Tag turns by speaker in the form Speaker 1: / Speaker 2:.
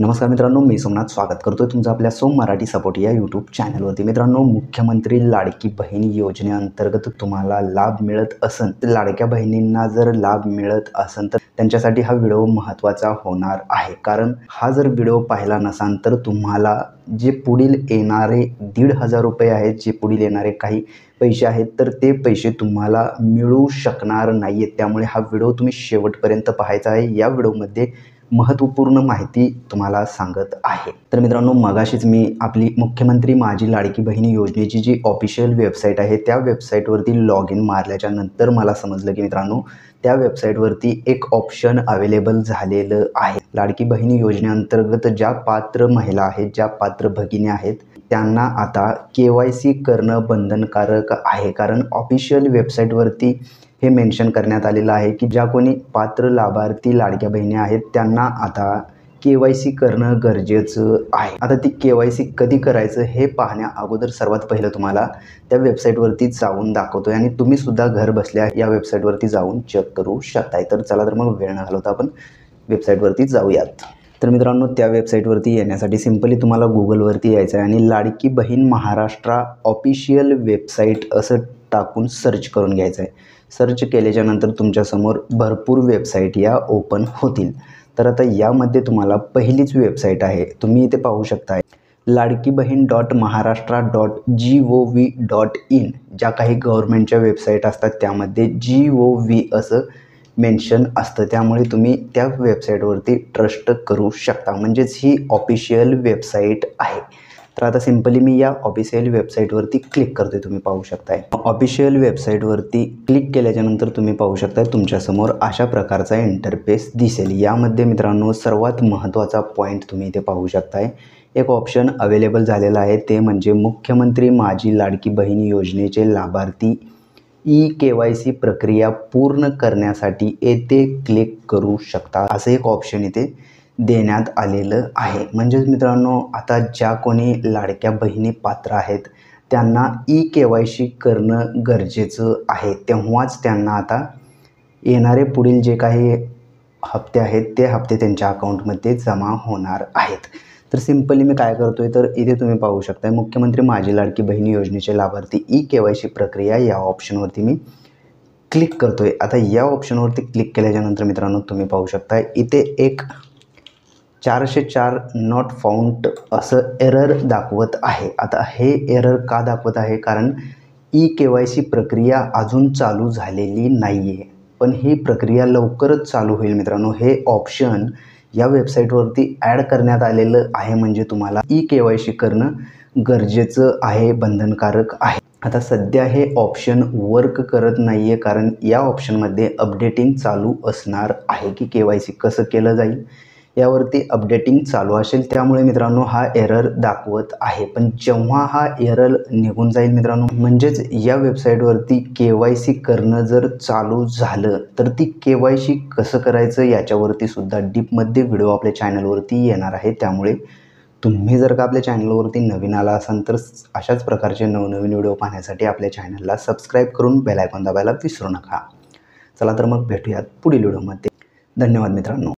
Speaker 1: नमस्कार मित्रांनो, मी सोमनाथ स्वागत करतोय तुमचं आपल्या सोम मराठी सपोर्ट या यूट्यूब चॅनलवरती। मित्रांनो, मुख्यमंत्री लाडकी बहीण योजनेअंतर्गत तुम्हाला लाभ मिळत असेल तर लाडक्या बहिणींना जर लाभ मिळत असेल तर त्यांच्यासाठी हा व्हिडिओ महत्त्वाचा होणार आहे। कारण हा जर व्हिडिओ पाहिला नसाल तर तुम्हाला जे पुढील येणारे 1,500 रुपये आहेत, जे पुढील येणारे काही पैसे आहेत तर ते पैसे तुम्हाला मिळू शकणार नाहीत। त्यामुळे हा व्हिडिओ तुम्ही शेवटपर्यंत पाहायचा आहे। या व्हिडिओमध्ये महत्त्वपूर्ण माहिती तुम्हाला सांगत आहे। तर मित्रांनो, मगाशीच मी आपली मुख्यमंत्री माझी लाडकी बहीण योजनेची जी ऑफिशियल वेबसाईट आहे त्या वेबसाईटवरती लॉग इन मारल्याच्या नंतर मला समजलं की मित्रांनो, त्या वेबसाईटवरती एक ऑप्शन अवेलेबल झालेलं आहे। लाडकी बहीण योजनेअंतर्गत ज्या पात्र महिला आहेत, ज्या पात्र भगिनी आहेत त्यांना आता KYC करणं बंधनकारक आहे। कारण ऑफिशियल वेबसाईटवरती हे मेन्शन करण्यात आलेलं आहे की ज्या कोणी पात्र लाभार्थी लाडक्या बहिणी आहेत त्यांना आता KYC करणं गरजेचं आहे। आता ती KYC कधी करायचं हे पाहण्या अगोदर सर्वात पहिलं तुम्हाला त्या वेबसाईटवरती जाऊन दाखवतोय आणि तुम्ही सुद्धा घर बसल्या या वेबसाईटवरती जाऊन चेक करू शकताय। तर चला तर मग वेळ न घालवता आपण वेबसाईटवरती जाऊयात। तर मित्रांनो, त्या वेबसाईटवरती येण्यासाठी सिंपली तुम्हाला गुगलवरती यायचं आहे आणि लाडकी बहीण महाराष्ट्र ऑफिशियल वेबसाईट असं टाकून सर्च करून घ्यायचं आहे। सर्च केल्याच्या नंतर तुमच्यासमोर भरपूर वेबसाईट या ओपन होतील। तर आता यामध्ये तुम्हाला पहिलीच वेबसाईट आहे, तुम्ही इथे पाहू शकता ladkibaheen.maharashtra.gov.in। ज्या काही गव्हर्नमेंटच्या वेबसाईट असतात त्यामध्ये GOV असं मेन्शन असतं, त्यामुळे तुम्ही त्या वेबसाईटवरती ट्रस्ट करू शकता। म्हणजेच ही ऑफिशियल वेबसाईट आहे। तर आता सिंपली मी या ऑफिशियल वेबसाईटवरती क्लिक करतोय, तुम्ही पाहू शकताय। ऑफिशियल वेबसाईटवरती क्लिक केल्याच्यानंतर तुम्ही पाहू शकताय तुमच्यासमोर अशा प्रकारचा इंटरफेस दिसेल। यामध्ये मित्रांनो, सर्वात महत्त्वाचा पॉईंट तुम्ही इथे पाहू शकताय, एक ऑप्शन अवेलेबल झालेला आहे, ते म्हणजे मुख्यमंत्री माझी लाडकी बहीण योजनेचे लाभार्थी KYC प्रक्रिया पूर्ण करण्यासाठी येथे क्लिक करू शकता असं एक ऑप्शन इथे देण्यात आलेलं आहे। म्हणजेच मित्रांनो, आता ज्या कोणी लाडक्या बहिणी पात्र आहेत त्यांना KYC करणं गरजेचं आहे, तेव्हाच त्यांना आता येणारे पुढील जे काही हप्ते आहेत ते हप्ते त्यांच्या अकाउंटमध्ये जमा होणार आहेत। तर सिंपली मी काय करतोय, तर इथे तुम्ही पाहू शकता मुख्यमंत्री माझी लाडकी बहीण योजनेचे लाभार्थी KYC प्रक्रिया या ऑप्शनवरती मी क्लिक करतोय। आता या ऑप्शनवरती क्लिक केल्याच्यानंतर मित्रांनो, तुम्ही पाहू शकता इथे एक 404 नॉट फाउंड असं एरर दाखवत आहे। आता हे एरर का दाखवत आहे, कारण KYC प्रक्रिया अजून चालू झालेली नाही आहे, पण ही प्रक्रिया लवकरच चालू होईल। मित्रांनो, हे ऑप्शन या वेबसाईटवरती ॲड करण्यात आलेलं आहे, म्हणजे तुम्हाला KYC करणं गरजेचं आहे, बंधनकारक आहे। आता सध्या हे ऑप्शन वर्क करत नाही आहे, कारण या ऑप्शनमध्ये अपडेटिंग चालू असणार आहे की KYC कसं केलं जाईल यावरती अपडेटिंग चालू असेल, त्यामुळे मित्रांनो हा एरर दाखवत आहे। पण जेव्हा हा एरर निघून जाईल मित्रांनो, म्हणजेच या वेबसाईटवरती KYC करणं जर चालू झालं तर ती KYC कसं करायचं याच्यावरती सुद्धा डीपमध्ये व्हिडिओ आपल्या चॅनलवरती येणार आहे। त्यामुळे तुम्ही जर का आपल्या चॅनलवरती नवीन आला असाल तर अशाच प्रकारचे नवनवीन व्हिडिओ पाहण्यासाठी आपल्या चॅनलला सबस्क्राईब करून बेल आयकॉन दाबायला विसरू नका। चला तर मग भेटूयात पुढील व्हिडिओमध्ये। धन्यवाद मित्रांनो।